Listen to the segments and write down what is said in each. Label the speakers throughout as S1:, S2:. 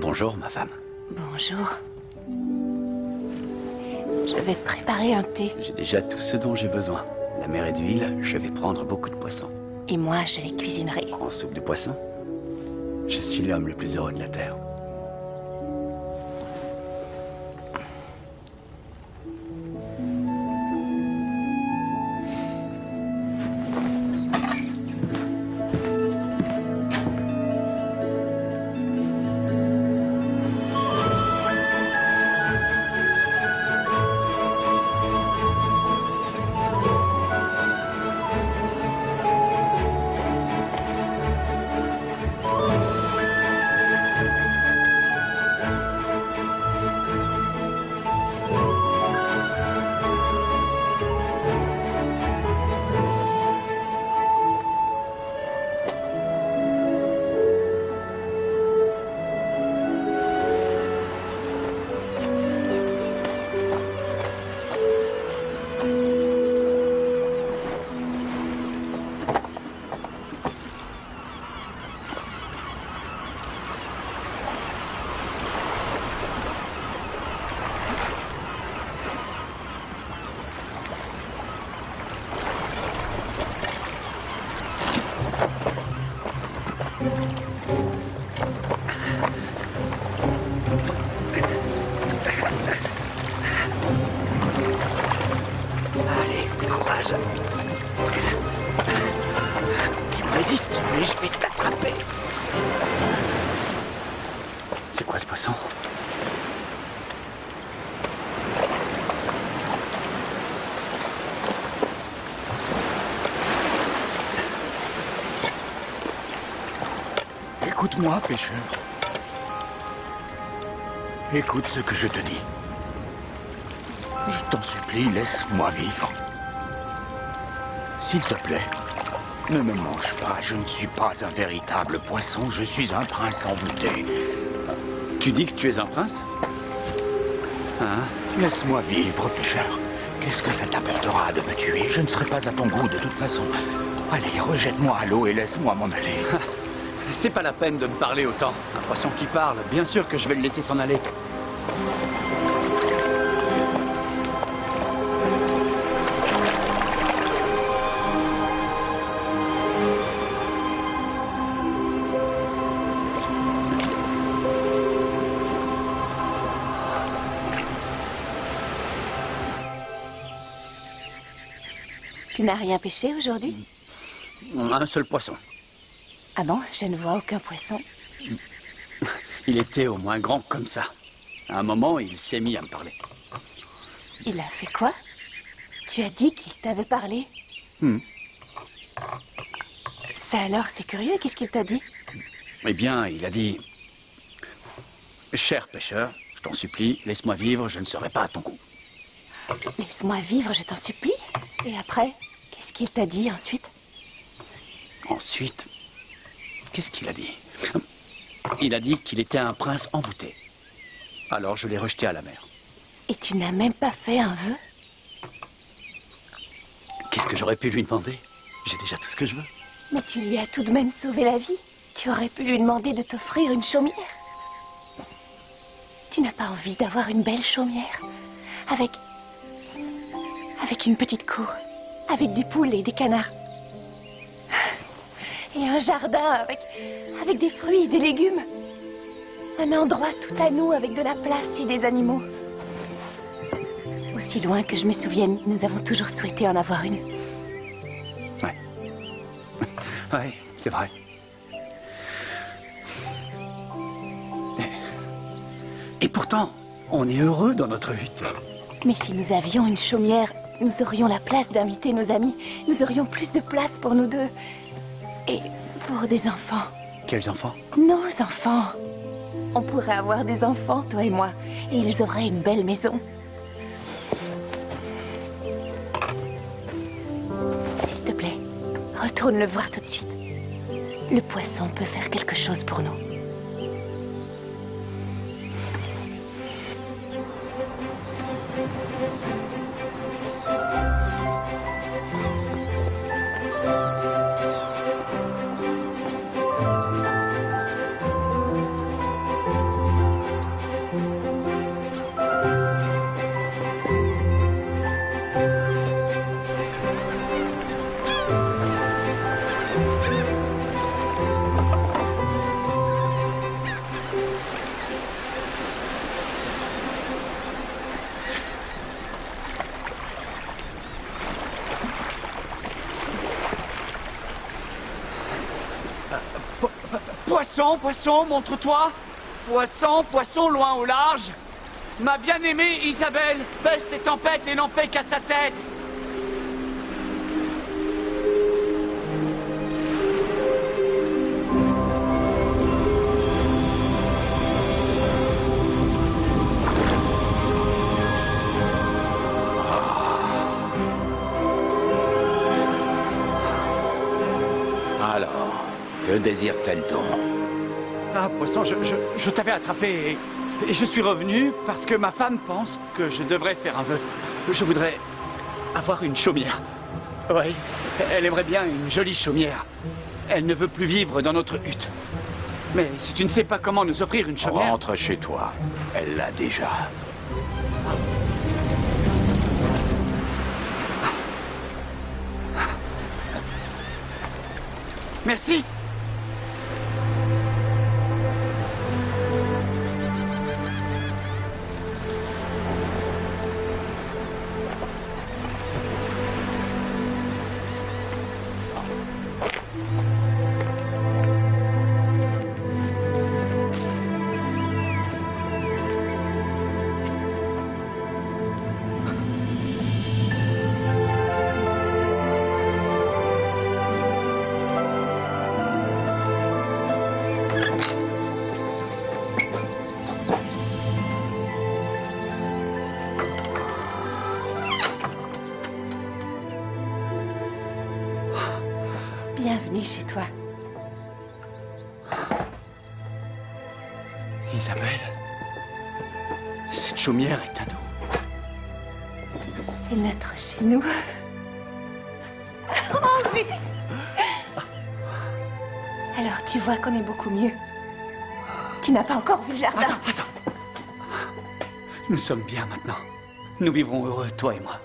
S1: Bonjour, ma femme.
S2: Bonjour. Je vais te préparer un thé.
S1: J'ai déjà tout ce dont j'ai besoin. La mer est d'huile, je vais prendre beaucoup de poissons.
S2: Et moi, je les cuisinerai.
S1: En soupe de poisson? Je suis l'homme le plus heureux de la Terre. Allez, courage. Tu me résistes, mais je vais t'attraper. C'est quoi ce poisson?
S3: Écoute-moi, pêcheur. Écoute ce que je te dis. Je t'en supplie, laisse-moi vivre. S'il te plaît, ne me mange pas. Je ne suis pas un véritable poisson. Je suis un prince envoûté.
S1: Tu dis que tu es un prince? Hein?
S3: Laisse-moi vivre, pêcheur. Qu'est-ce que ça t'apportera de me tuer? Je ne serai pas à ton goût de toute façon. Allez, rejette-moi à l'eau et laisse-moi m'en aller.
S1: C'est pas la peine de me parler autant. Un poisson qui parle, bien sûr que je vais le laisser s'en aller.
S2: Tu n'as rien pêché aujourd'hui?
S1: Un seul poisson.
S2: Ah bon? Je ne vois aucun poisson.
S1: Il était au moins grand comme ça. À un moment, il s'est mis à me parler.
S2: Il a fait quoi? Tu as dit qu'il t'avait parlé? Ça alors, c'est curieux, qu'est-ce qu'il t'a dit?
S1: Eh bien, il a dit... Cher pêcheur, je t'en supplie, laisse-moi vivre, je ne serai pas à ton goût.
S2: Laisse-moi vivre, je t'en supplie. Et après, qu'est-ce qu'il t'a dit ensuite?
S1: Ensuite, qu'est-ce qu'il a dit? Il a dit qu'il était un prince envoûté. Alors je l'ai rejeté à la mer.
S2: Et tu n'as même pas fait un vœu?
S1: Qu'est-ce que j'aurais pu lui demander? J'ai déjà tout ce que je veux.
S2: Mais tu lui as tout de même sauvé la vie. Tu aurais pu lui demander de t'offrir une chaumière. Tu n'as pas envie d'avoir une belle chaumière? Avec une petite cour. Avec des poules et des canards. Et un jardin avec des fruits et des légumes. Un endroit tout à nous avec de la place et des animaux. Aussi loin que je me souvienne, nous avons toujours souhaité en avoir une.
S1: Ouais. Ouais, c'est vrai. Et pourtant, on est heureux dans notre hutte.
S2: Mais si nous avions une chaumière, nous aurions la place d'inviter nos amis. Nous aurions plus de place pour nous deux. Et pour des enfants.
S1: Quels enfants?
S2: Nos enfants. On pourrait avoir des enfants, toi et moi. Et ils auraient une belle maison. S'il te plaît, retourne le voir tout de suite. Le poisson peut faire quelque chose pour nous.
S1: Poisson, poisson, montre-toi. Poisson, poisson, loin au large. Ma bien-aimée Isabelle peste et tempête et n'en fait qu'à sa tête.
S3: Alors, que désire-t-elle donc?
S1: Ah, poisson, je t'avais attrapé et je suis revenu parce que ma femme pense que je devrais faire un vœu. Je voudrais avoir une chaumière. Oui, elle aimerait bien une jolie chaumière. Elle ne veut plus vivre dans notre hutte. Mais si tu ne sais pas comment nous offrir une chaumière...
S3: Rentre chez toi. Elle l'a déjà.
S1: Merci.
S2: Bienvenue chez toi.
S1: Isabelle, cette chaumière est à nous.
S2: C'est notre chez nous. Henri! Alors tu vois qu'on est beaucoup mieux. Tu n'as pas encore vu le jardin.
S1: Attends. Nous sommes bien maintenant. Nous vivrons heureux, toi et moi.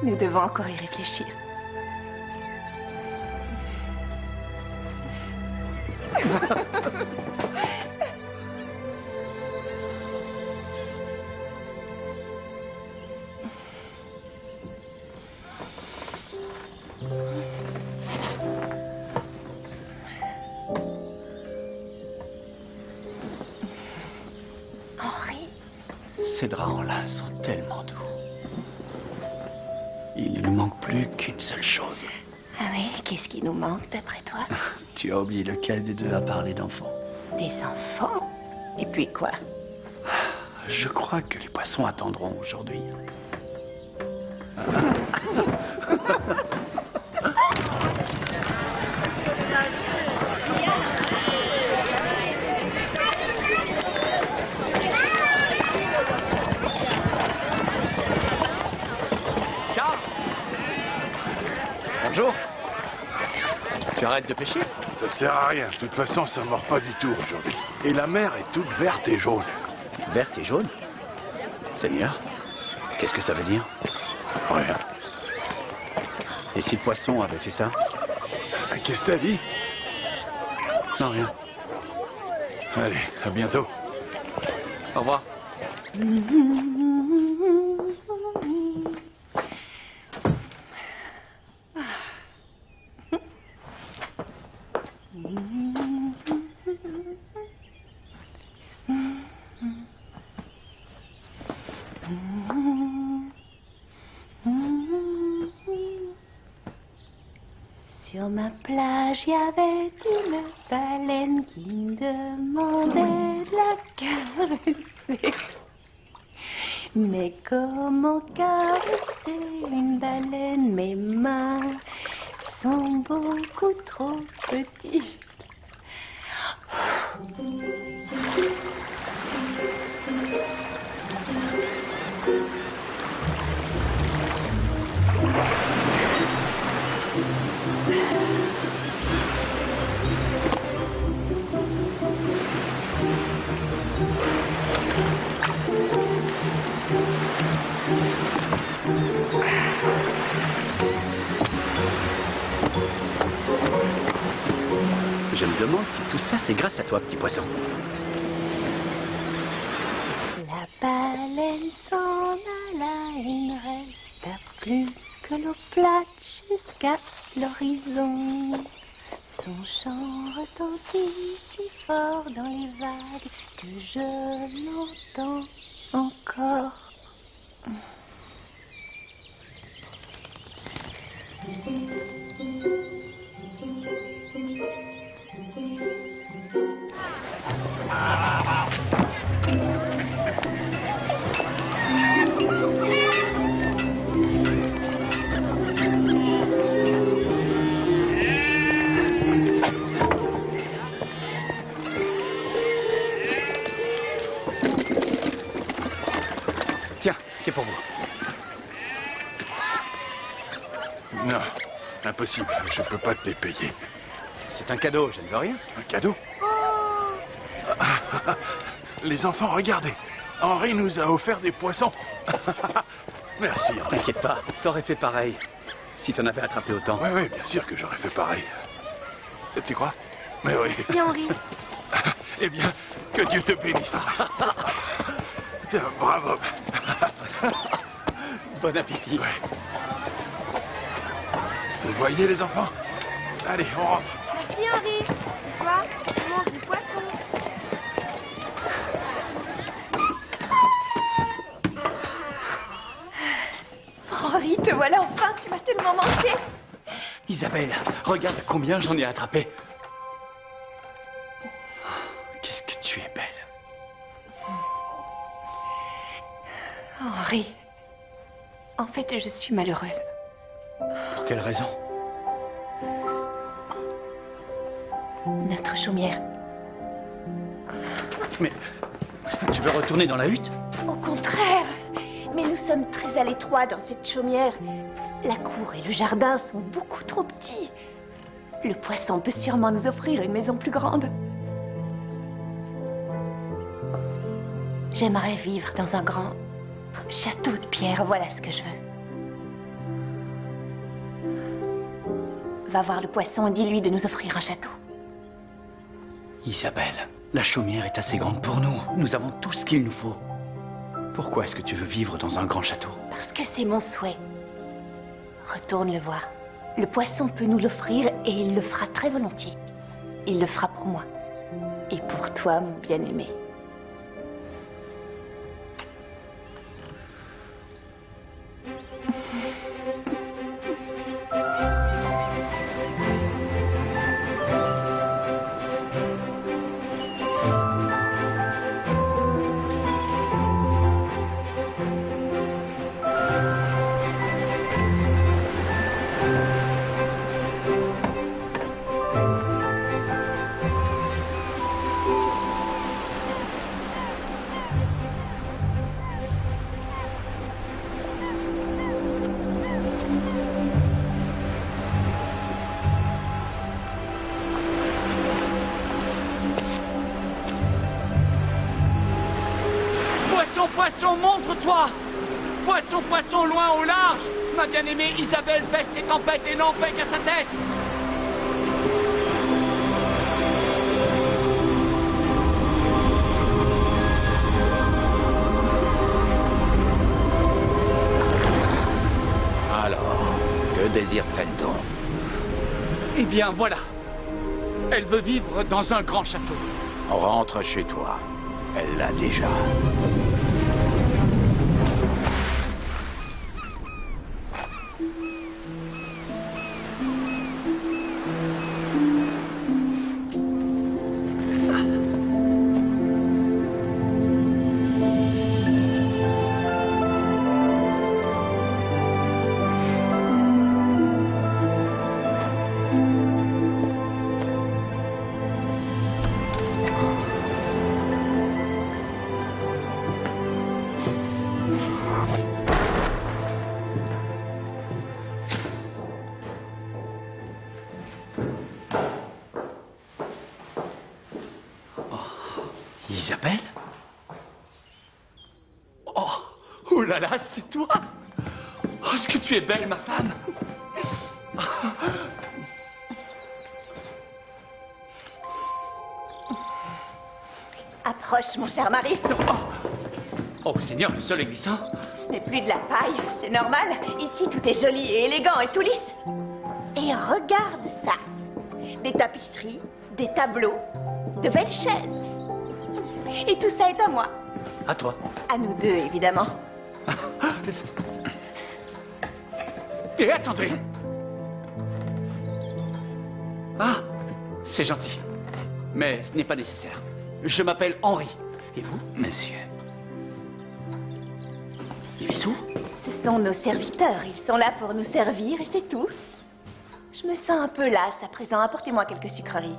S2: Nous devons encore y réfléchir. Henri,
S1: Ces draps en lin sont tellement doux. Il ne nous manque plus qu'une seule chose.
S2: ah oui, qu'est-ce qui nous manque d'après toi?
S1: Tu as oublié lequel des deux a parlé d'enfants.
S2: Des enfants? Et puis quoi?
S1: Je crois que les poissons attendront aujourd'hui. Carl! Bonjour. Tu arrêtes de pêcher?
S4: Ça sert à rien. De toute façon, ça mord pas du tout aujourd'hui. Et la mer est toute verte et jaune.
S1: Verte et jaune? Seigneur, qu'est-ce que ça veut dire?
S4: Rien.
S1: Et si le poisson avait fait ça?
S4: Qu'est-ce que t'as dit?
S1: Non, rien.
S4: Allez, à bientôt.
S1: Au revoir.
S2: Sur ma plage, il y avait une baleine qui me demandait de la caresser. Mais comment caresser une baleine? Mes mains sont beaucoup trop petites.
S1: Je me demande si tout ça, c'est grâce à toi, petit poisson.
S2: La baleine s'en alla, il ne resta plus que l'eau plate jusqu'à l'horizon. Son chant retentit si fort dans les vagues que je l'entends encore.
S1: Tiens, c'est pour vous.
S4: Non, impossible. Je peux pas te les payer.
S1: C'est un cadeau, je ne veux rien.
S4: Un cadeau? Les enfants, regardez. Henri nous a offert des poissons. Merci, Henri.
S1: T'inquiète pas, t'aurais fait pareil si t'en avais attrapé autant.
S4: Oui, oui, bien sûr que j'aurais fait pareil. Tu crois? Mais oui.
S2: Et Henri?
S4: Eh bien, que Dieu te bénisse. Tiens, bravo.
S1: Bon appétit.
S4: Ouais. Vous voyez, les enfants? Allez, on rentre.
S5: Merci Henri. Ce soir, on mange du poisson.
S2: Henri, te voilà enfin, tu m'as tellement manqué.
S1: Isabelle, regarde à combien j'en ai attrapé. Qu'est-ce que tu es belle.
S2: Henri, en fait, je suis malheureuse.
S1: Pour quelle raison?
S2: Notre chaumière.
S1: Mais tu veux retourner dans la hutte?
S2: Au contraire. Mais nous sommes très à l'étroit dans cette chaumière. La cour et le jardin sont beaucoup trop petits. Le poisson peut sûrement nous offrir une maison plus grande. J'aimerais vivre dans un grand château de pierre, voilà ce que je veux. Va voir le poisson et dis-lui de nous offrir un château.
S1: Isabelle, la chaumière est assez grande pour nous. Nous avons tout ce qu'il nous faut. Pourquoi est-ce que tu veux vivre dans un grand château?
S2: Parce que c'est mon souhait. Retourne le voir. Le poisson peut nous l'offrir et il le fera très volontiers. Il le fera pour moi. Et pour toi, mon bien-aimé.
S1: Poisson, montre-toi! Poisson, poisson, loin au large! Ma bien-aimée Isabelle pêche les tempêtes et n'en fait qu'à sa tête!
S3: Alors, que désire-t-elle donc?
S1: Eh bien, voilà. Elle veut vivre dans un grand château.
S3: Rentre chez toi. Elle l'a déjà.
S1: Isabelle? Oh là là, c'est toi! Oh, est-ce que tu es belle, ma femme?
S2: Approche, mon cher mari.
S1: Oh, Seigneur, le sol est glissant.
S2: Ce n'est plus de la paille, c'est normal. Ici, tout est joli et élégant et tout lisse. Et regarde ça. des tapisseries, des tableaux, de belles chaises. Et tout ça est à moi.
S1: À toi.
S2: À nous deux, évidemment.
S1: Et attendez. Ah, c'est gentil. Mais ce n'est pas nécessaire. Je m'appelle Henri. Et vous?
S3: Monsieur.
S1: Il est sourd?
S2: Ce sont nos serviteurs. Ils sont là pour nous servir et c'est tout. Je me sens un peu lasse à présent. Apportez-moi quelques sucreries.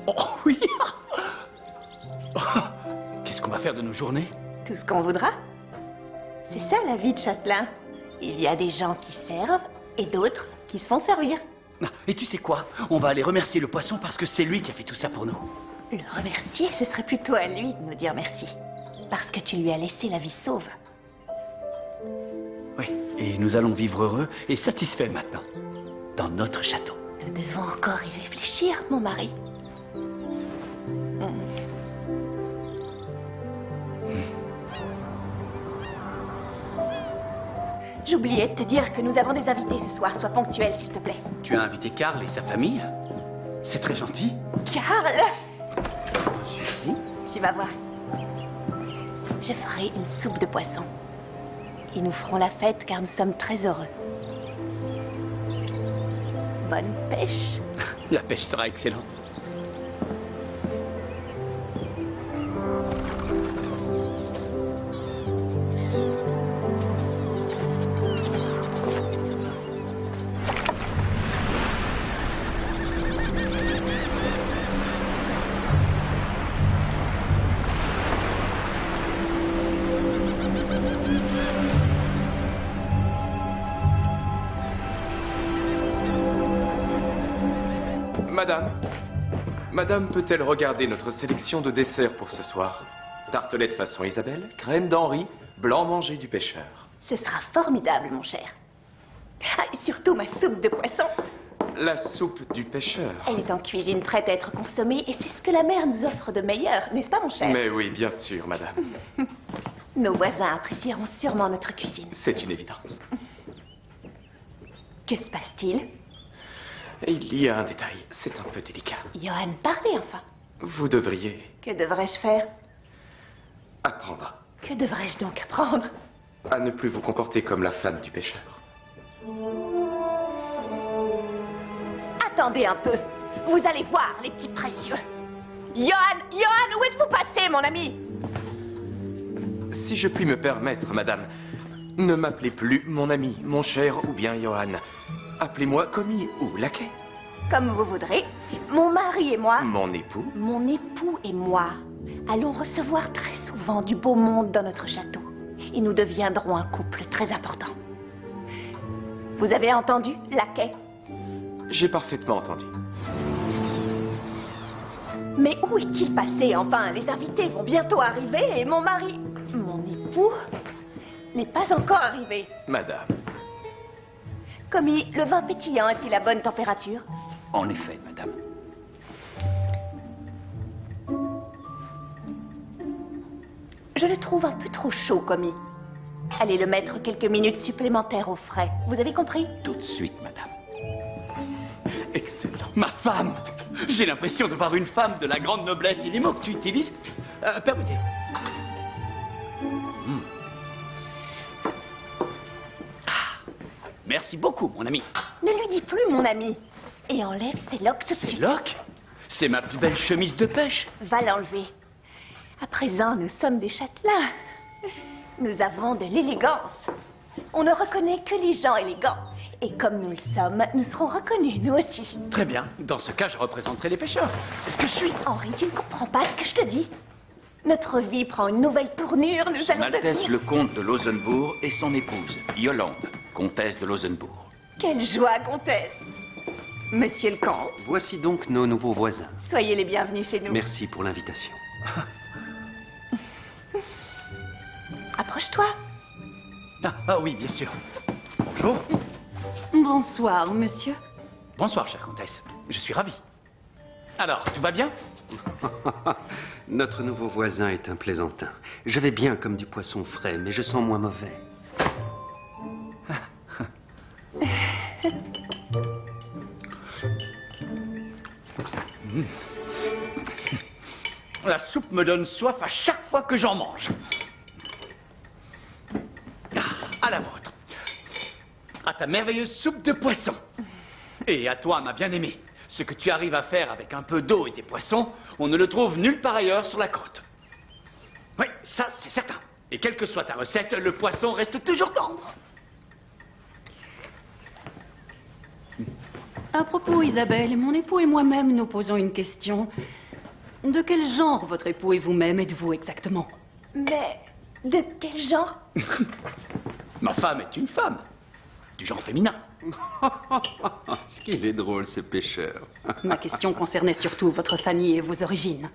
S1: Oh oui. Oh, qu'est-ce qu'on va faire de nos journées?
S2: Tout ce qu'on voudra. C'est ça la vie de châtelain. Il y a des gens qui servent et d'autres qui se font servir.
S1: Ah, et tu sais quoi? On va aller remercier le poisson parce que c'est lui qui a fait tout ça pour nous.
S2: Le remercier, ce serait plutôt à lui de nous dire merci. Parce que tu lui as laissé la vie sauve.
S1: Oui, et nous allons vivre heureux et satisfaits maintenant. Dans notre château.
S2: Nous devons encore y réfléchir, mon mari. J'oubliais de te dire que nous avons des invités ce soir. Sois ponctuel, s'il te plaît.
S1: Tu as invité Karl et sa famille? C'est très gentil.
S2: Karl!
S1: Merci.
S2: Tu vas voir. Je ferai une soupe de poisson. Et nous ferons la fête car nous sommes très heureux. Bonne pêche.
S1: La pêche sera excellente.
S6: Madame peut-elle regarder notre sélection de desserts pour ce soir? Tartelette façon Isabelle, crème d'Henri, blanc mangé du pêcheur.
S2: Ce sera formidable, mon cher. Ah, et surtout ma soupe de poisson.
S6: La soupe du pêcheur.
S2: Elle est en cuisine prête à être consommée et c'est ce que la mer nous offre de meilleur, n'est-ce pas, mon cher?
S6: Mais oui, bien sûr, madame.
S2: Nos voisins apprécieront sûrement notre cuisine.
S6: C'est une évidence.
S2: Que se passe-t-il?
S6: Il y a un détail, c'est un peu délicat.
S2: Johan, parlez enfin.
S6: Vous devriez
S2: Que devrais-je faire?
S6: apprendre
S2: Que devrais-je donc apprendre?
S6: à ne plus vous comporter comme la femme du pêcheur.
S2: Attendez un peu. Vous allez voir, les petits précieux. Johan, où êtes-vous passé, mon ami?
S6: Si je puis me permettre, madame, ne m'appelez plus mon ami, mon cher ou bien Johan. Appelez-moi commis ou laquais.
S2: Comme vous voudrez. Mon mari et moi...
S6: Mon époux.
S2: Mon époux et moi allons recevoir très souvent du beau monde dans notre château. Et nous deviendrons un couple très important. Vous avez entendu, laquais?
S6: J'ai parfaitement entendu.
S2: Mais où est-il passé, enfin? Les invités vont bientôt arriver et mon mari... Mon époux... n'est pas encore arrivé.
S6: Madame.
S2: Commis, le vin pétillant est-il à bonne température?
S3: En effet, madame.
S2: Je le trouve un peu trop chaud, commis. Allez le mettre quelques minutes supplémentaires au frais. Vous avez compris?
S3: Tout de suite, madame.
S1: Excellent. Ma femme! J'ai l'impression de voir une femme de la grande noblesse. Et les mots que tu utilises... permettez. Merci beaucoup, mon ami.
S2: Ne lui dis plus, mon ami. Et enlève ses loques tout de suite.
S1: Locke, c'est ma plus belle chemise de pêche.
S2: Va l'enlever. À présent, nous sommes des châtelains. Nous avons de l'élégance. On ne reconnaît que les gens élégants. Et comme nous le sommes, nous serons reconnus, nous aussi.
S1: Très bien. Dans ce cas, je représenterai les pêcheurs. C'est ce que je suis.
S2: Henri, tu ne comprends pas ce que je te dis. Notre vie prend une nouvelle tournure. Nous allons
S3: Altesse
S2: devenir...
S3: le comte de Lausenbourg et son épouse, Yolande, comtesse de Lausenbourg.
S2: Quelle joie, comtesse. Monsieur le comte,
S7: Voici donc nos nouveaux voisins.
S2: soyez les bienvenus chez nous.
S7: Merci pour l'invitation.
S2: Approche-toi.
S1: Ah oui, bien sûr. Bonjour.
S8: Bonsoir, monsieur.
S1: Bonsoir, chère comtesse. Je suis ravi. Alors, tout va bien?
S7: Notre nouveau voisin est un plaisantin. Je vais bien comme du poisson frais, mais je sens moins mauvais.
S1: La soupe me donne soif à chaque fois que j'en mange. À la vôtre. À ta merveilleuse soupe de poisson. Et à toi, ma bien-aimée. Ce que tu arrives à faire avec un peu d'eau et des poissons, on ne le trouve nulle part ailleurs sur la côte. Oui, ça, c'est certain. Et quelle que soit ta recette, le poisson reste toujours tendre.
S8: À propos, Isabelle, mon époux et moi-même nous posons une question. De quel genre votre époux et vous-même êtes-vous exactement?
S2: Mais de quel genre?
S1: Ma femme est une femme. Du genre féminin.
S7: Ce qu'il est drôle, ce pêcheur.
S8: Ma question concernait surtout votre famille et vos origines.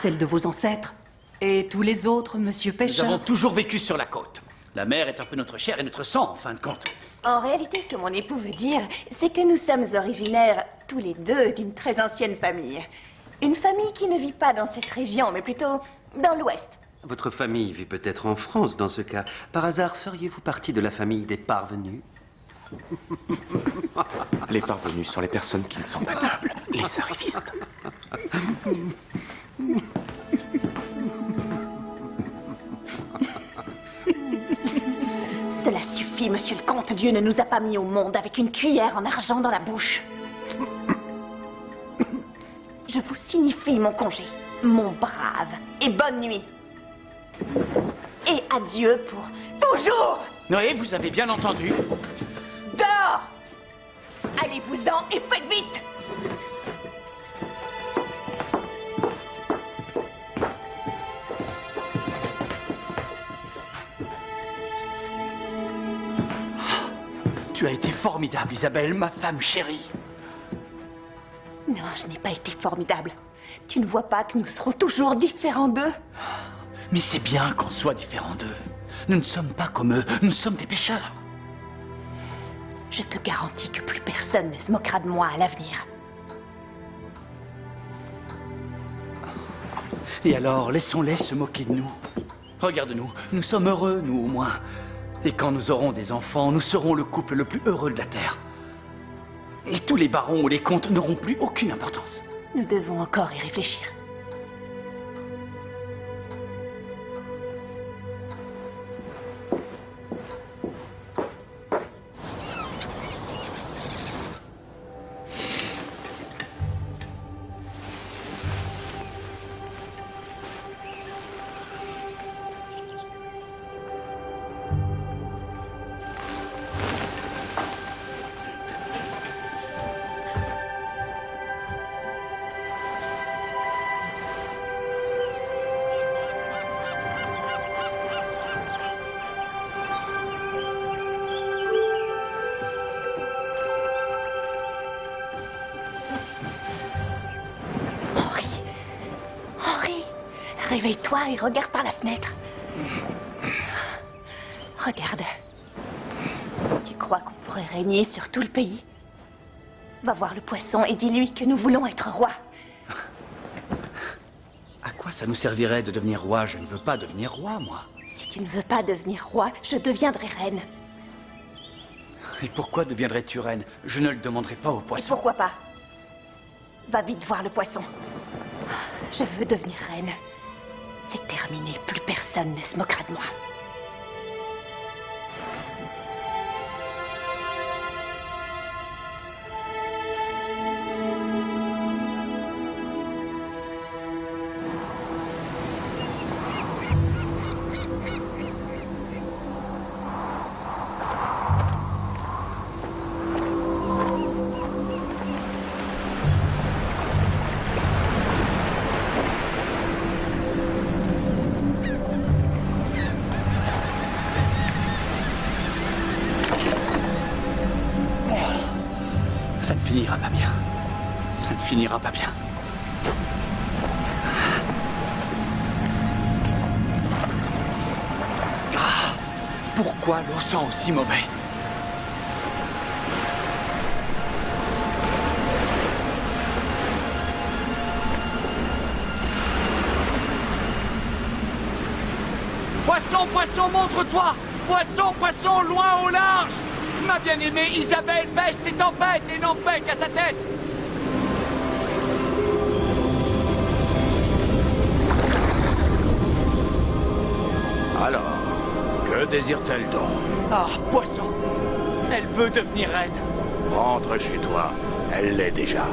S8: Celle de vos ancêtres. Et tous les autres, monsieur
S1: Nous
S8: pêcheur.
S1: avons toujours vécu sur la côte. La mer est un peu notre chair et notre sang, en fin de compte.
S2: En réalité, ce que mon époux veut dire, c'est que nous sommes originaires, tous les deux, d'une très ancienne famille. Une famille qui ne vit pas dans cette région, mais plutôt dans l'ouest.
S7: Votre famille vit peut-être en France dans ce cas. Par hasard, feriez-vous partie de la famille des parvenus?
S6: Les parvenus sont les personnes qui ne sont pas nobles, les arrivistes.
S2: Cela suffit, monsieur le comte. Dieu ne nous a pas mis au monde avec une cuillère en argent dans la bouche. Je vous signifie mon congé, mon brave, et bonne nuit. Et adieu pour toujours.
S1: Oui, vous avez bien entendu.
S2: Dehors! Allez-vous-en et faites vite!
S1: Tu as été formidable, Isabelle, ma femme chérie.
S2: Non, je n'ai pas été formidable. Tu ne vois pas que nous serons toujours différents d'eux?
S1: Mais c'est bien qu'on soit différents d'eux. Nous ne sommes pas comme eux, nous sommes des pêcheurs.
S2: Je te garantis que plus personne ne se moquera de moi à l'avenir.
S1: Et alors, laissons-les se moquer de nous. Regarde-nous, nous sommes heureux, nous au moins. Et quand nous aurons des enfants, nous serons le couple le plus heureux de la Terre. Et tous les barons ou les comtes n'auront plus aucune importance.
S2: Nous devons encore y réfléchir. Réveille-toi et regarde par la fenêtre. Regarde. Tu crois qu'on pourrait régner sur tout le pays? Va voir le poisson et dis-lui que nous voulons être rois.
S1: À quoi ça nous servirait de devenir roi? Je ne veux pas devenir roi, moi.
S2: Si tu ne veux pas devenir roi, je deviendrai reine.
S1: Et pourquoi deviendrais-tu reine? Je ne le demanderai pas au
S2: Et
S1: poisson.
S2: pourquoi pas? Va vite voir le poisson. Je veux devenir reine. C'est terminé, plus personne ne se moquera de moi.
S1: Ça ne finira pas bien. Ça ne finira pas bien. Ah, pourquoi l'eau sent aussi mauvais? Poisson, poisson, montre-toi! Poisson, poisson, loin au large! Ma bien-aimée Isabelle baisse ses tempêtes et n'en fait qu'à sa tête!
S3: Alors, que désire-t-elle donc?
S1: Ah, poisson. Elle veut devenir reine.
S3: Rentre chez toi. Elle l'est déjà.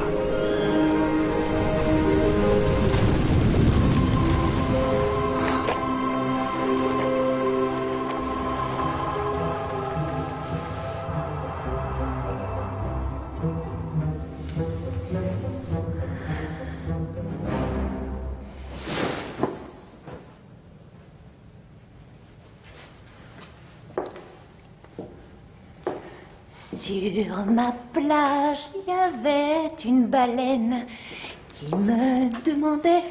S2: Sur ma plage, il y avait une baleine qui me demandait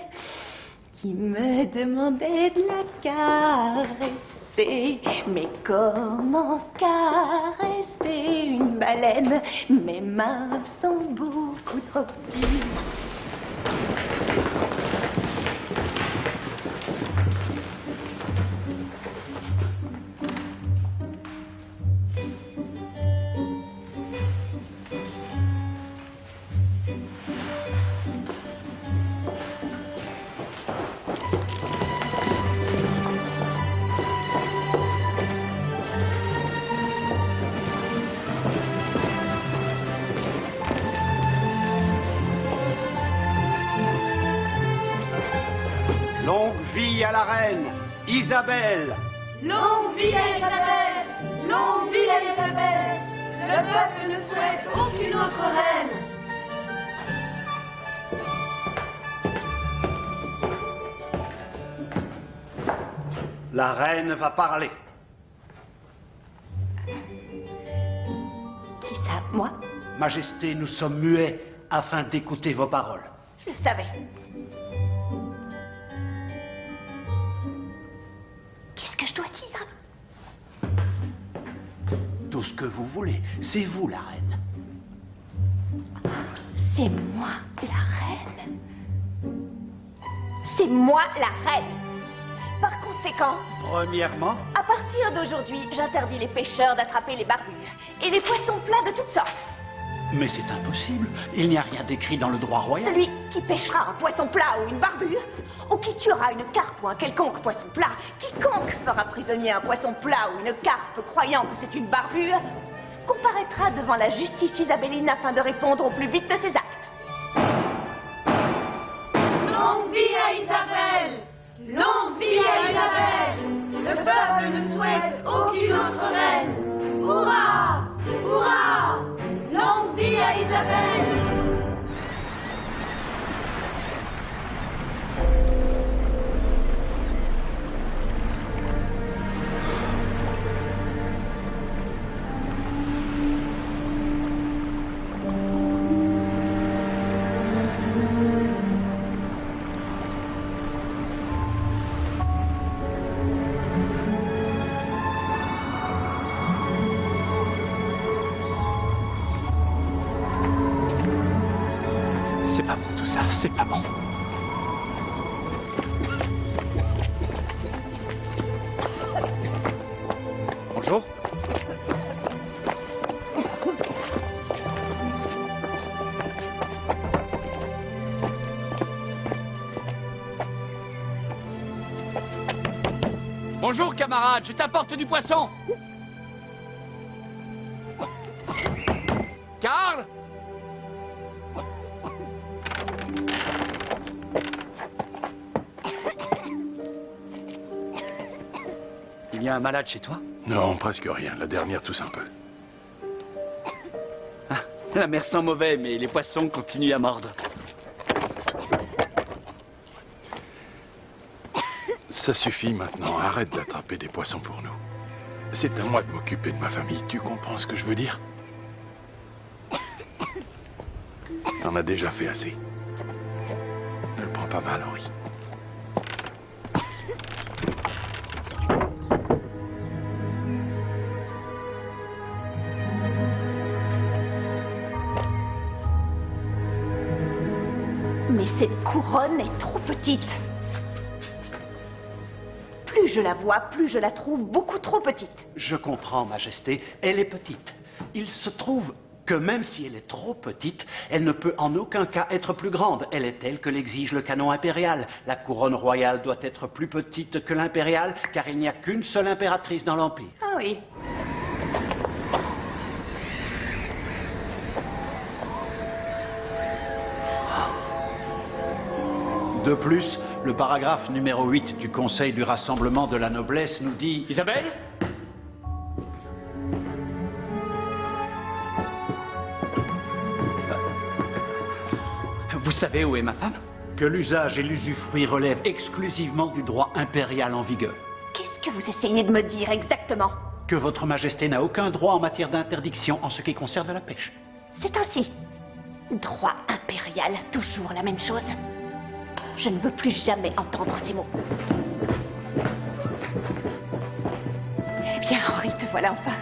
S2: de la caresser. Mais comment caresser une baleine? Mes mains sont beaucoup trop petites.
S9: Longue vie à la reine Isabelle.
S5: Longue vie à Isabelle! Longue vie à Isabelle! Le peuple ne souhaite aucune autre reine!
S9: La reine va parler.
S2: Qui ça, moi?
S9: Majesté, nous sommes muets afin d'écouter vos paroles.
S2: Je le savais. Qu'est-ce que je dois dire?
S9: Tout ce que vous voulez, c'est vous la reine.
S2: C'est moi la reine. C'est moi la reine. Par conséquent,
S9: Premièrement,
S2: à partir d'aujourd'hui, j'interdis les pêcheurs d'attraper les barbures et les poissons plats de toutes sortes.
S9: mais c'est impossible. Il n'y a rien d'écrit dans le droit royal.
S2: Celui qui pêchera un poisson plat ou une barbure, ou qui tuera une carpe ou un quelconque poisson plat, quiconque fera prisonnier un poisson plat ou une carpe croyant que c'est une barbure, comparaîtra devant la justice isabelline afin de répondre au plus vite de ses actes.
S5: Longue vie à Isabelle! Longue vie à Isabelle! Le peuple ne souhaite aucune autre reine! Hurrah! Hurrah! Longue vie à Isabelle!
S1: C'est pas bon tout ça, c'est pas bon. Bonjour. Bonjour camarade, je t'apporte du poisson. Karl ? Il y a un malade chez toi?
S4: Non, presque rien. La dernière tousse un peu.
S1: Ah, la mer sent mauvais, mais les poissons continuent à mordre.
S4: Ça suffit maintenant. Arrête d'attraper des poissons pour nous. C'est à moi de m'occuper de ma famille. Tu comprends ce que je veux dire? T'en as déjà fait assez. Ne le prends pas mal, Henri.
S2: Mais cette couronne est trop petite. Plus je la vois, plus je la trouve beaucoup trop petite.
S9: Je comprends, Majesté. Elle est petite. Il se trouve que même si elle est trop petite, elle ne peut en aucun cas être plus grande. Elle est telle que l'exige le canon impérial. La couronne royale doit être plus petite que l'impériale, car il n'y a qu'une seule impératrice dans l'Empire.
S2: Ah oui.
S9: De plus, le paragraphe numéro 8 du Conseil du Rassemblement de la Noblesse nous dit...
S1: Isabelle? Vous savez où est ma femme?
S9: Que l'usage et l'usufruit relèvent exclusivement du droit impérial en vigueur.
S2: Qu'est-ce que vous essayez de me dire exactement?
S9: Que votre majesté n'a aucun droit en matière d'interdiction en ce qui concerne la pêche.
S2: C'est ainsi. Droit impérial, toujours la même chose. Je ne veux plus jamais entendre ces mots. Eh bien, Henri, te voilà enfin.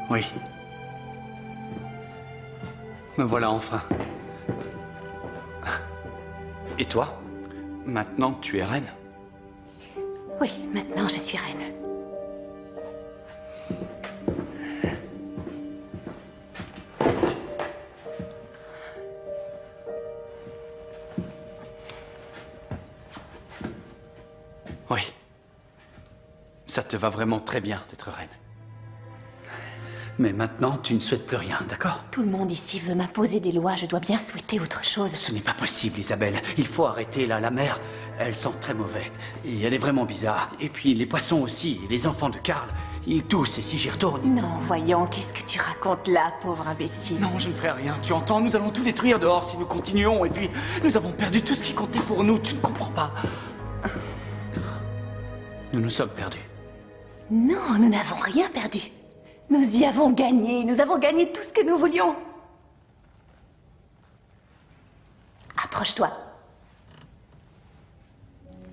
S9: Oui. Me voilà enfin.
S1: Et toi? Maintenant que tu es reine?
S2: Oui, maintenant je suis reine.
S1: Oui. Ça te va vraiment très bien d'être reine.
S9: Mais maintenant, tu ne souhaites plus rien, d'accord?
S2: Tout le monde ici veut m'imposer des lois, je dois bien souhaiter autre chose.
S9: Ce n'est pas possible, Isabelle. Il faut arrêter là. La mer, elle sent très mauvais. Et elle est vraiment bizarre. Et puis les poissons aussi, et les enfants de Karl, ils toussent, et si j'y retourne...
S2: Non, voyons, qu'est-ce que tu racontes là, pauvre imbécile?
S1: Non, je ne ferai rien. Tu entends, nous allons tout détruire dehors si nous continuons. Et puis, nous avons perdu tout ce qui comptait pour nous. Tu ne comprends pas. Nous nous sommes perdus.
S2: Non, nous n'avons rien perdu. Nous y avons gagné. Nous avons gagné tout ce que nous voulions. Approche-toi.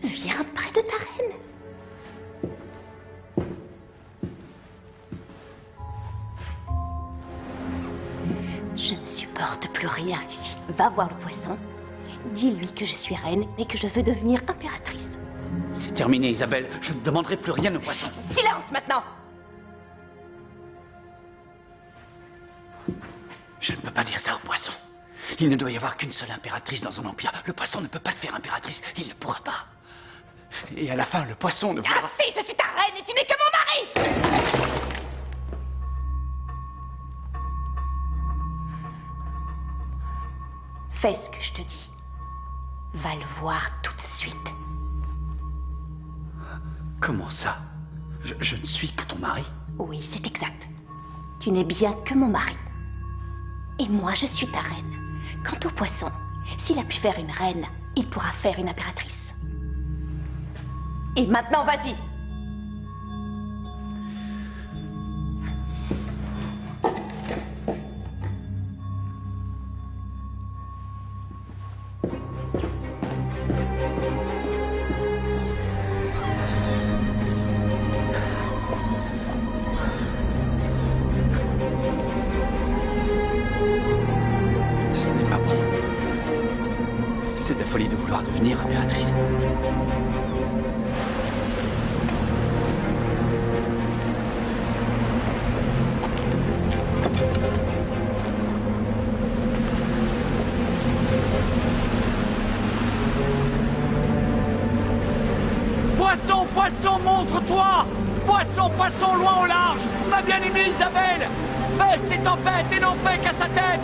S2: Viens près de ta reine. Je ne supporte plus rien ici. Va voir le poisson. Dis-lui que je suis reine et que je veux devenir impératrice.
S9: C'est terminé, Isabelle. Je ne demanderai plus rien au poisson.
S2: Silence maintenant!
S9: Je ne peux pas dire ça au poisson. Il ne doit y avoir qu'une seule impératrice dans un empire. Le poisson ne peut pas te faire impératrice. Il ne pourra pas. Et à la fin, le poisson ne voudra...
S2: Ah si, je suis ta reine et tu n'es que mon mari! Fais ce que je te dis. Va le voir tout de suite.
S9: Comment ça? Je ne suis que ton mari?
S2: Oui, c'est exact. Tu n'es bien que mon mari. Et moi, je suis ta reine. Quant au poisson, s'il a pu faire une reine, il pourra faire une impératrice. Et maintenant, vas-y!
S9: Devenir impératrice.
S1: Poisson, poisson, montre-toi! Poisson, poisson, loin au large! Ma bien-aimée Isabelle! Baisse tes tempêtes et n'en fais qu'à sa tête!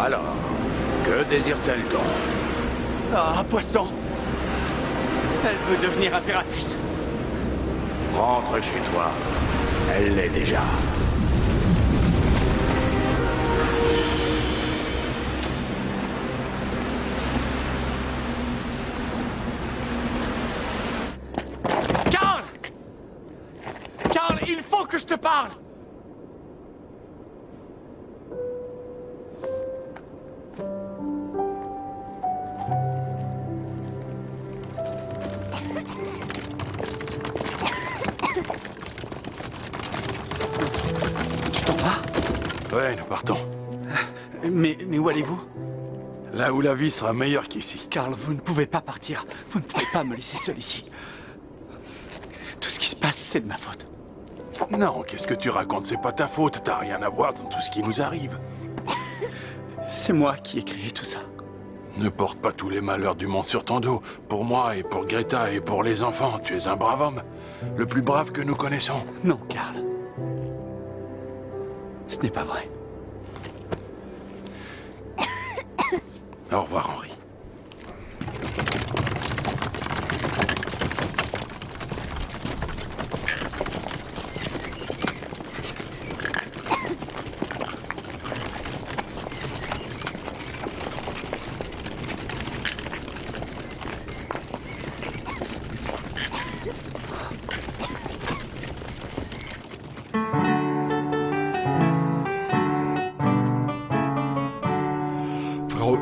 S3: Alors, que désire-t-elle donc?
S1: Ah, poisson! Elle veut devenir impératrice.
S3: Rentre chez toi. Elle l'est déjà.
S1: Karl! Karl, il faut que je te parle!
S4: Ouais, nous partons.
S1: Mais où allez-vous?
S4: Là où la vie sera meilleure qu'ici.
S1: Karl, vous ne pouvez pas partir. Vous ne pouvez pas me laisser seul ici. C'est de ma faute.
S4: Non, qu'est-ce que tu racontes? C'est pas ta faute. T'as rien à voir dans tout ce qui nous arrive.
S1: C'est moi qui ai créé tout ça.
S4: Ne porte pas tous les malheurs du monde sur ton dos. Pour moi et pour Greta et pour les enfants, tu es un brave homme. Le plus brave que nous connaissons.
S1: Non, Karl. Ce n'est pas vrai.
S4: Au revoir, Henri.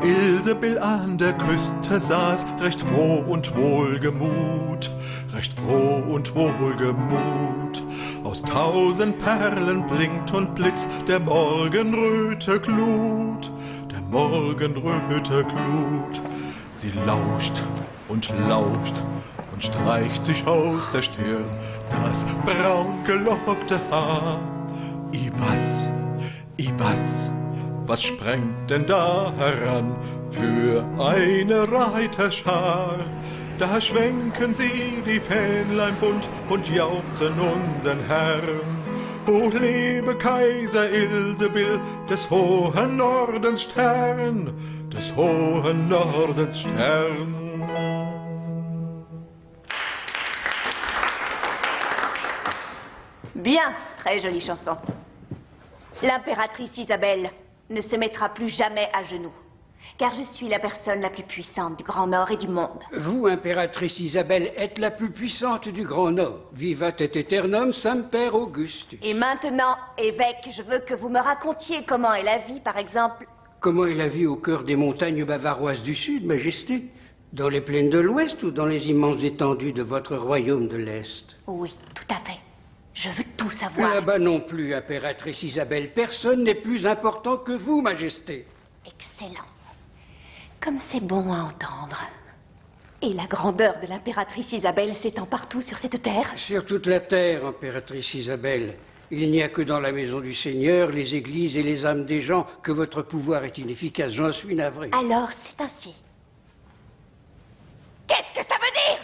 S10: Ilsebill an der Küste saß, recht froh und wohlgemut, recht froh und wohlgemut. Aus 1000 Perlen blinkt und blitzt der Morgenröte Glut, der Morgenröte Glut. Sie lauscht und streicht sich aus der Stirn das braun gelockte Haar. I was sprengt denn da heran für eine Reiterschar? Da schwenken sie die Fähnlein bunt und jauchzen unseren Herrn. Hoch lebe Kaiser Ilsebill, des hohen Nordens Stern, des hohen Nordens Stern.
S2: Bien, très jolie chanson. L'impératrice Isabelle ne se mettra plus jamais à genoux, car je suis la personne la plus puissante du Grand Nord et du monde.
S11: Vous, impératrice Isabelle, êtes la plus puissante du Grand Nord. Vivat et aeternum semper Augustus.
S2: Et maintenant, évêque, je veux que vous me racontiez comment est la vie, par exemple...
S11: Comment est la vie au cœur des montagnes bavaroises du Sud, Majesté? Dans les plaines de l'Ouest ou dans les immenses étendues de votre royaume de l'Est?
S2: Oui, tout à fait. Je veux tout savoir.
S11: Là-bas non plus, impératrice Isabelle. Personne n'est plus important que vous, Majesté.
S2: Excellent. Comme c'est bon à entendre. Et la grandeur de l'impératrice Isabelle s'étend partout sur cette terre?
S11: Sur toute la terre, impératrice Isabelle. Il n'y a que dans la maison du Seigneur, les églises et les âmes des gens que votre pouvoir est inefficace. J'en suis navré.
S2: Alors, c'est ainsi. Qu'est-ce que ça veut dire?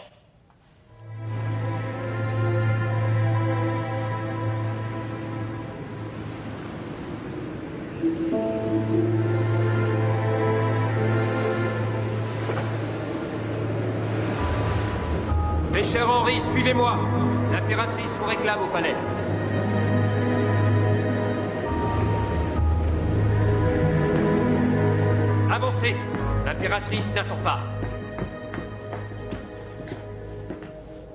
S6: Cher Henri, suivez-moi. L'impératrice vous réclame au palais. Avancez. L'impératrice n'attend pas.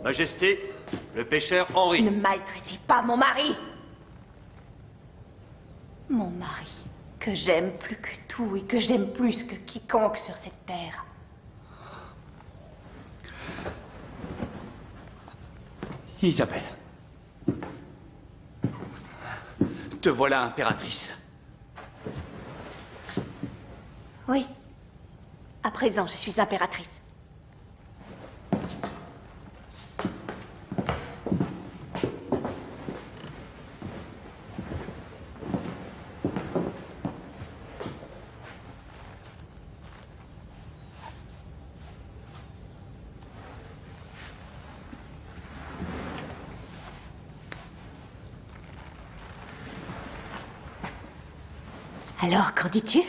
S6: Majesté, le pêcheur Henri.
S2: Ne maltraitez pas mon mari. Mon mari, que j'aime plus que tout et que j'aime plus que quiconque sur cette terre.
S1: Isabelle. Te voilà impératrice.
S2: Oui. À présent, je suis impératrice. Alors, qu'en dis-tu?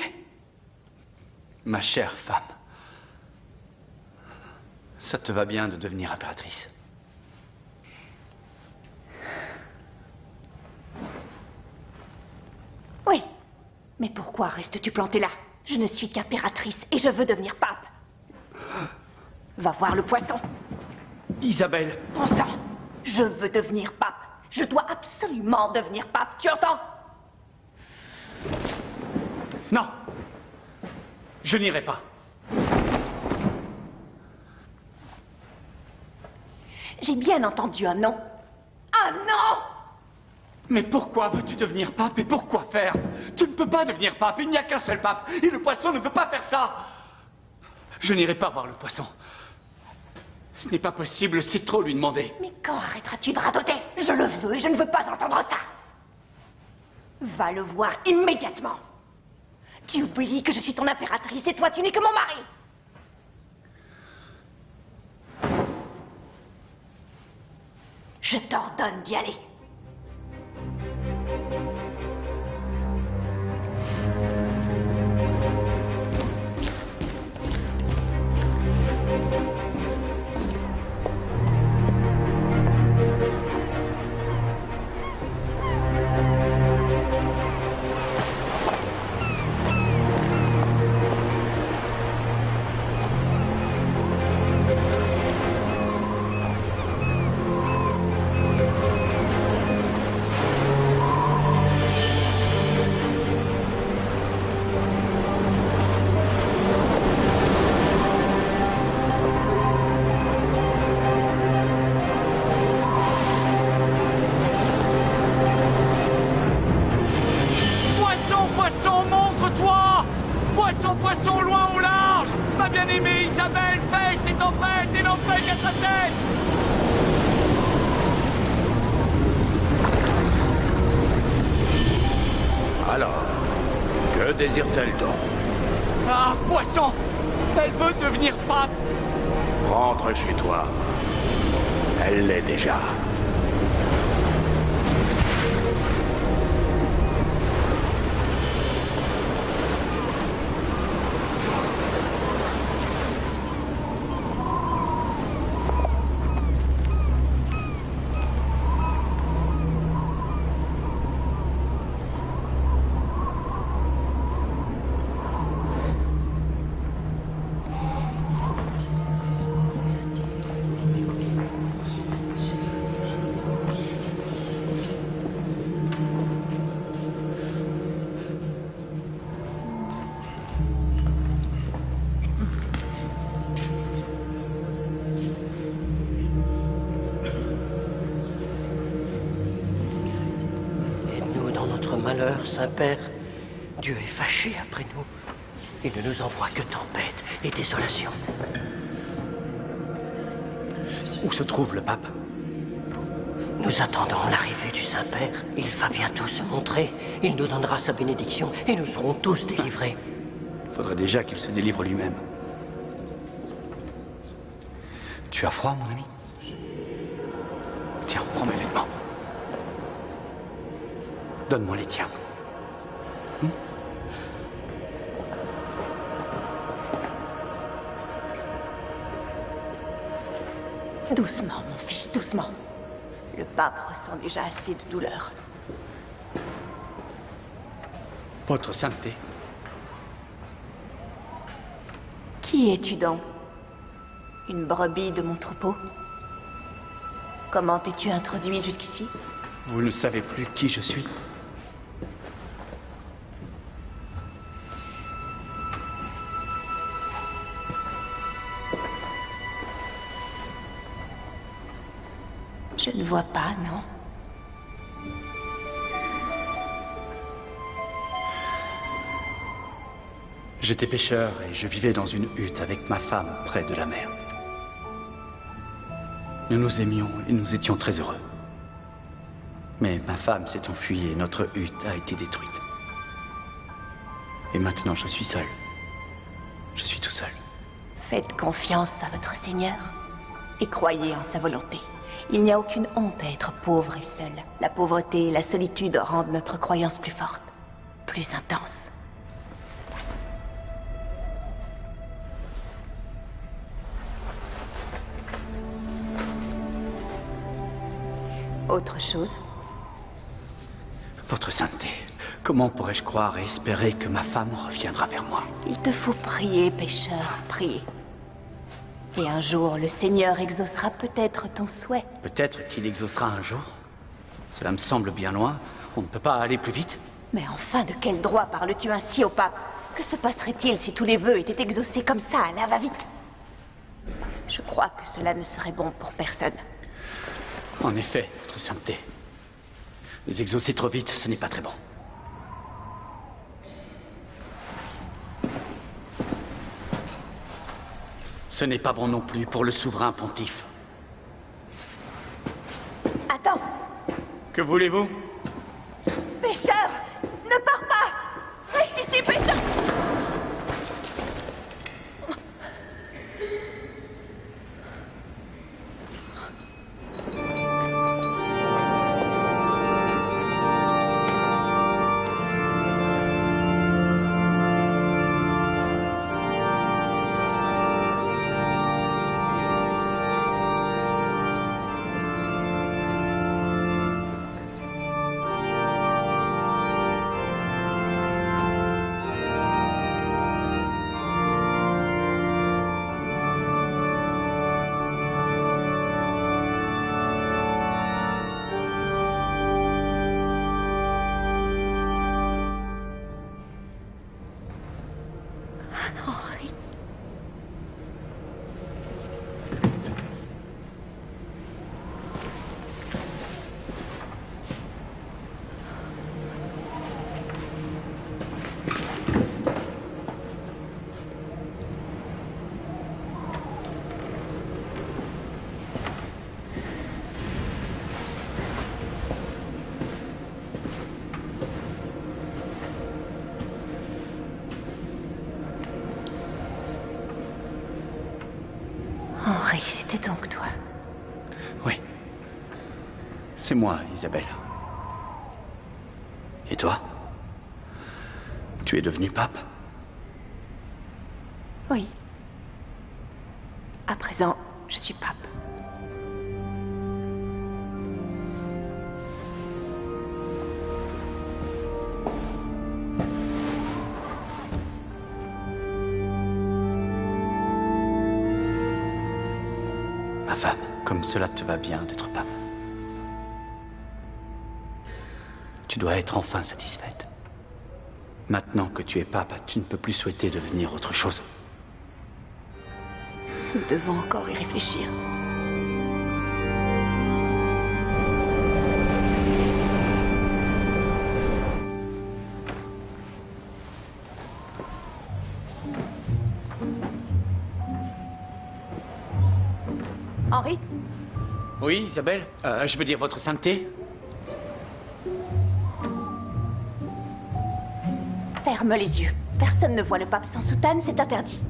S1: Ma chère femme, ça te va bien de devenir impératrice?
S2: Oui. Mais pourquoi restes-tu plantée là? Je ne suis qu'impératrice et je veux devenir pape. Va voir le poisson.
S1: Isabelle.
S2: Bon sang, je veux devenir pape. Je dois absolument devenir pape, tu entends?
S1: Non, je n'irai pas.
S2: J'ai bien entendu un non. Un non!
S1: Mais pourquoi veux-tu devenir pape et pourquoi faire? Tu ne peux pas devenir pape, il n'y a qu'un seul pape et le poisson ne peut pas faire ça. Je n'irai pas voir le poisson. Ce n'est pas possible, c'est trop lui demander.
S2: Mais quand arrêteras-tu de radoter? Je le veux et je ne veux pas entendre ça. Va le voir immédiatement. Tu oublies que je suis ton impératrice et toi tu n'es que mon mari. Je t'ordonne d'y aller.
S3: Alors, que désire-t-elle donc?
S1: Ah, poisson! Elle veut devenir pape!
S3: Rentre chez toi. Elle l'est déjà.
S11: Malheur, Saint-Père, Dieu est fâché après nous. Il ne nous envoie que tempête et désolation.
S9: Où se trouve le pape?
S11: Nous attendons l'arrivée du Saint-Père. Il va bientôt se montrer. Il nous donnera sa bénédiction et nous serons tous délivrés.
S9: Il faudrait déjà qu'il se délivre lui-même. Tu as froid, mon ami? Tiens, prends mes vêtements. Donne-moi les tiens.
S2: Doucement, mon fils, doucement. Le pape ressent déjà assez de douleur.
S9: Votre sainteté.
S2: Qui es-tu donc? Une brebis de mon troupeau? Comment t'es-tu introduit jusqu'ici?
S9: Vous ne savez plus qui je suis?
S2: Je ne vois pas, non?
S9: J'étais pêcheur et je vivais dans une hutte avec ma femme près de la mer. Nous nous aimions et nous étions très heureux. Mais ma femme s'est enfuie et notre hutte a été détruite. Et maintenant je suis seul. Je suis tout seul.
S2: Faites confiance à votre Seigneur et croyez en sa volonté. Il n'y a aucune honte à être pauvre et seul. La pauvreté et la solitude rendent notre croyance plus forte, plus intense. Autre chose?
S9: Votre sainteté, comment pourrais-je croire et espérer que ma femme reviendra vers moi?
S2: Il te faut prier, pécheur, prier. Et un jour, le Seigneur exaucera peut-être ton souhait.
S9: Peut-être qu'il exaucera un jour. Cela me semble bien loin. On ne peut pas aller plus vite.
S2: Mais enfin, de quel droit parles-tu ainsi au pape? Que se passerait-il si tous les vœux étaient exaucés comme ça, à la va-vite? Je crois que cela ne serait bon pour personne.
S9: En effet, votre sainteté. Les exaucer trop vite, ce n'est pas très bon. Ce n'est pas bon non plus pour le souverain pontife.
S2: Attends,
S1: Que voulez-vous?
S2: pêcheur, ne pars pas. Reste ici, pêcheur. Henri. Henri, c'était donc toi.
S9: Oui. C'est moi, Isabelle. Et toi? Tu es devenu pape?
S2: Oui. À présent, je suis pape.
S9: Ma femme, comme cela te va bien d'être pape. Tu dois être enfin satisfaite. Maintenant que tu es pape, tu ne peux plus souhaiter devenir autre chose.
S2: Nous devons encore y réfléchir. Henri?
S1: Oui, Isabelle? Je veux dire votre sainteté?
S2: Ferme les yeux. Personne ne voit le pape sans soutane, c'est interdit.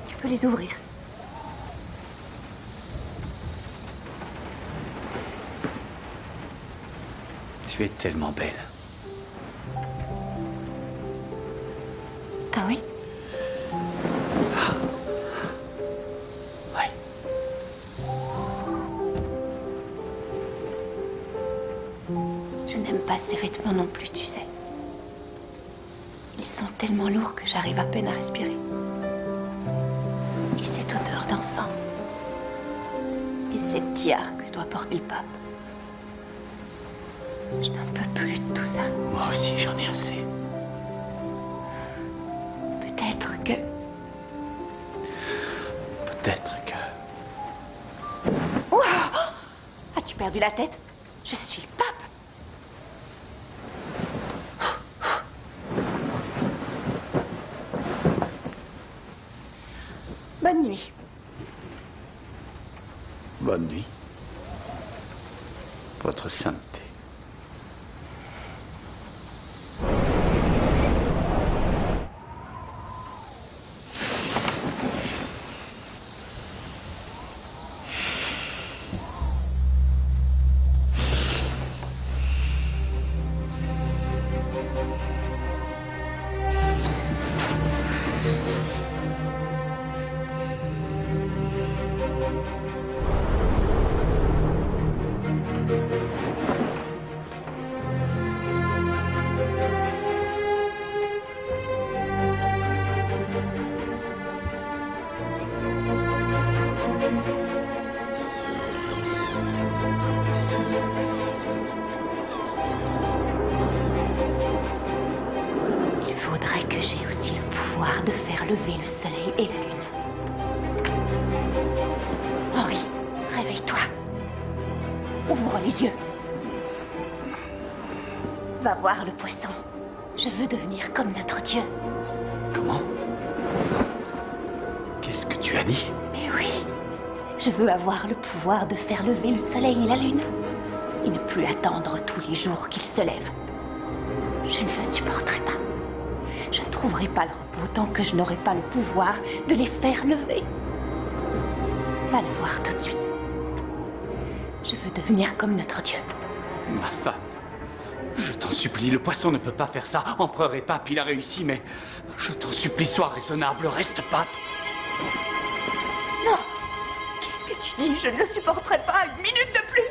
S2: Tu peux les ouvrir.
S9: Tu es tellement belle.
S2: Ah oui?
S9: Oui.
S2: Je n'aime pas ces vêtements non plus, tu sais. Ils sont tellement lourds que j'arrive à peine à respirer. Et cette odeur d'encens. Et cette tiare que doit porter le pape. Je n'en peux plus de tout ça.
S9: Moi aussi, j'en ai assez.
S2: Peut-être que...
S9: Peut-être que...
S2: Ouah! As-tu perdu la tête? Je suis le pape. Bonne nuit.
S9: Bonne nuit. Votre sainteté.
S2: Il faudrait que j'aie aussi le pouvoir de faire lever le soleil et la lune. Ouvre les yeux. Va voir le poisson. Je veux devenir comme notre Dieu.
S1: Comment? Qu'est-ce que tu as dit?
S2: Mais oui. Je veux avoir le pouvoir de faire lever le soleil et la lune. Et ne plus attendre tous les jours qu'ils se lèvent. Je ne le supporterai pas. Je ne trouverai pas le repos tant que je n'aurai pas le pouvoir de les faire lever. Va le voir tout de suite. Je veux devenir comme notre Dieu.
S1: Ma femme, je t'en supplie, le poisson ne peut pas faire ça. Empereur et pape, il a réussi, mais je t'en supplie, sois raisonnable, reste pape.
S2: Non. Qu'est-ce que tu dis? Je ne le supporterai pas une minute de plus.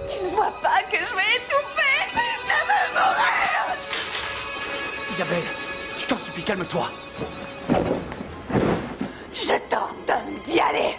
S2: Tu ne vois pas que je vais étouffer? Je veux mourir.
S1: Isabelle, je t'en supplie, calme-toi.
S2: Je t'ordonne d'y aller.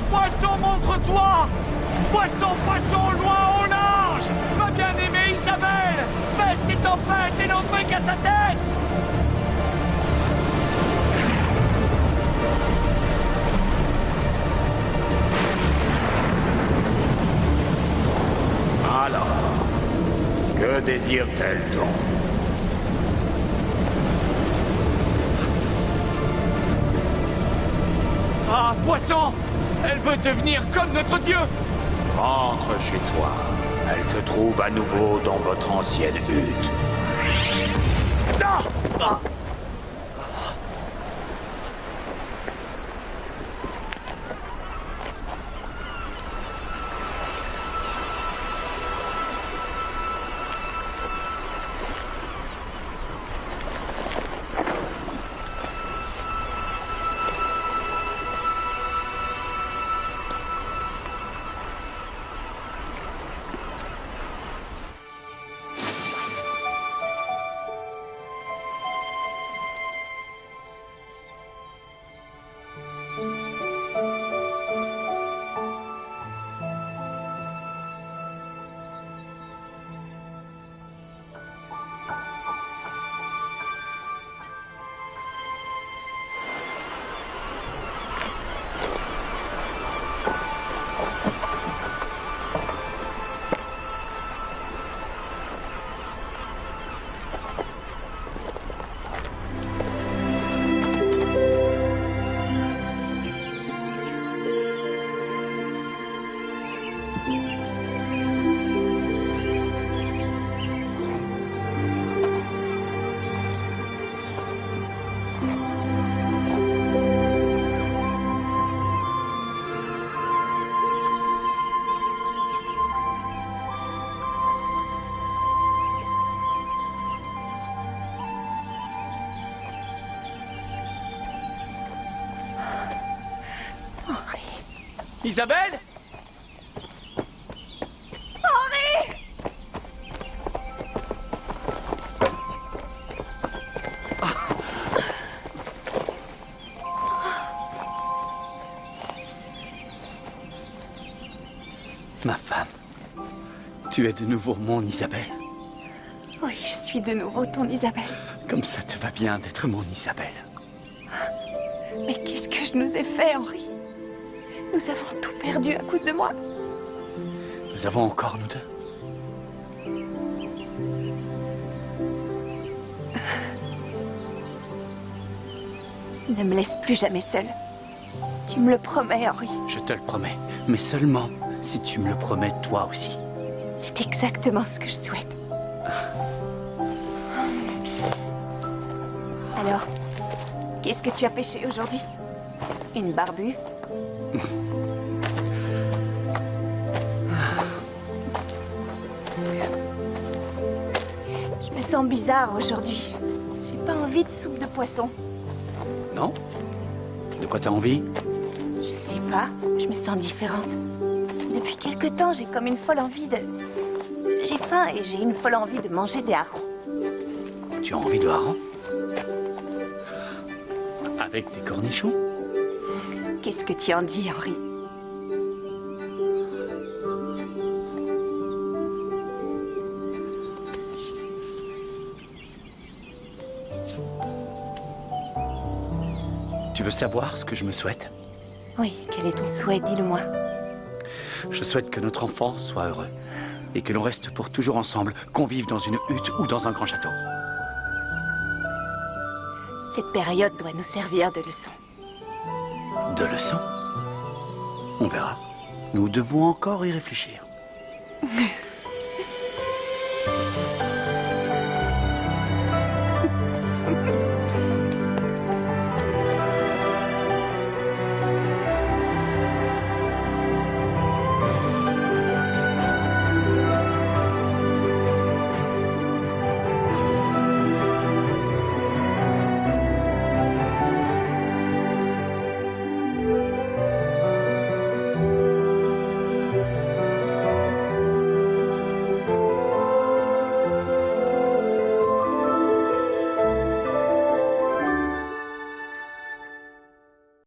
S1: Poisson, montre-toi! Poisson, poisson, loin au large! Ma bien-aimée Isabelle! Baisse tes tempêtes et n'en fais qu'à ta tête!
S3: Alors, que désire-t-elle donc?
S1: Ah, poisson! Elle veut devenir comme notre Dieu!
S3: Rentre chez toi. Elle se trouve à nouveau dans votre ancienne hutte.
S1: Non! Ah! Isabelle?
S2: Henri!
S1: Ma femme, tu es de nouveau mon Isabelle.
S2: Oui, je suis de nouveau ton Isabelle.
S1: Comme ça te va bien d'être mon Isabelle.
S2: Mais qu'est-ce que je nous ai fait, Henri? Nous avons tout perdu à cause de moi.
S1: Nous avons encore nous deux.
S2: Ne me laisse plus jamais seule. Tu me le promets, Henri.
S1: Je te le promets, mais seulement si tu me le promets toi aussi.
S2: C'est exactement ce que je souhaite. Alors, qu'est-ce que tu as pêché aujourd'hui? Une barbue? sens bizarre aujourd'hui. J'ai pas envie de soupe de poisson.
S9: Non? De quoi t'as envie?
S2: Je sais pas, je me sens différente. Depuis quelque temps, j'ai comme une folle envie de... J'ai faim et j'ai une folle envie de manger des harengs.
S9: Tu as envie de hareng? Avec des cornichons?
S2: Qu'est-ce que tu en dis, Henri?
S9: Tu veux savoir ce que je me souhaite?
S2: Oui, quel est ton souhait, dis-le-moi.
S9: Je souhaite que notre enfant soit heureux et que l'on reste pour toujours ensemble, qu'on vive dans une hutte ou dans un grand château.
S2: Cette période doit nous servir de leçon.
S9: De leçons? On verra. Nous devons encore y réfléchir.